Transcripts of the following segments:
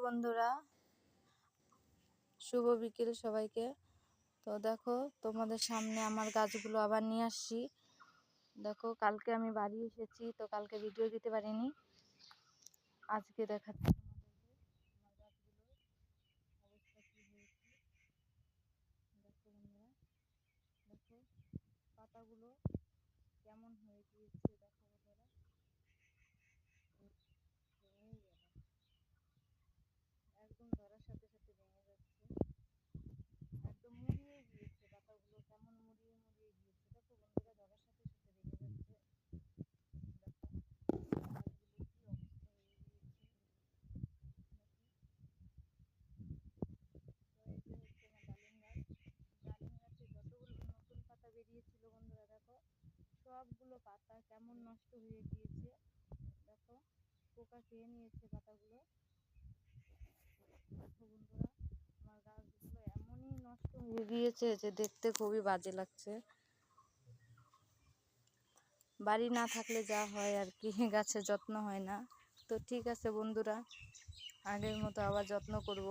বন্ধুরা, শুভ বিকেল সবাইকে। তো দেখো তোমাদের সামনে আমার গাছগুলো আবার নিয়ে আসছি। দেখো কালকে আমি বাড়ি এসেছি, তো কালকে ভিডিও দিতে পারিনি, আজকে দেখাচ্ছি তোমাদেরকে আমার গাছগুলোর অবস্থা কি হয়েছে। দেখো বন্ধুরা, দেখো পাতাগুলো কেমন হয়ে গিয়েছে। দেখো বন্ধুরা, ভেঙেই গেল, একদম ধরার সাথে সাথে ভেঙে যাচ্ছে, একদম মুড়িয়ে গিয়েছে। পাতাগুলো কেমন মুড়িয়ে মুড়িয়ে গিয়েছে। দেখো বন্ধুরা, ধরার সাথে সাথে ভেঙে যাচ্ছে। দেখো গাছগুলো কি অবস্থা হয়ে গিয়েছে। তো এই যে হচ্ছে আমার ডালিম গাছ। ডালিম গাছে যতগুলো নতুন পাতা বেরিয়েছিল বন্ধুরা, দেখো সবগুলো পাতা কেমন নষ্ট হয়ে গিয়েছে। দেখো পোকা খেয়ে নিয়েছে পাতাগুলো। দেখো বন্ধুরা, আমার গাছগুলো এমনই নষ্ট হয়ে গিয়েছে যে দেখতে খুবই বাজে লাগছে। বাড়ি না থাকলে যা হয় আর কি, গাছের যত্ন হয় না। তো ঠিক আছে বন্ধুরা, আগের মতো আবার যত্ন করব,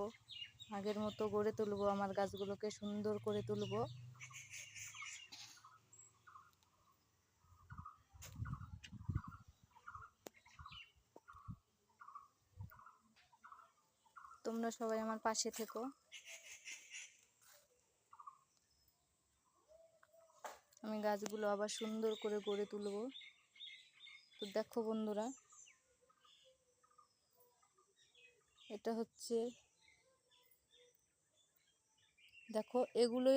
আগের মতো গড়ে তুলব, আমার গাছগুলোকে সুন্দর করে তুলব। তোমরা সবাই আমার পাশে থেকো। আমি গাছগুলো আবার সুন্দর করে গড়ে তুলব। তো দেখো বন্ধুরা, এটা হচ্ছে, দেখো এগুলো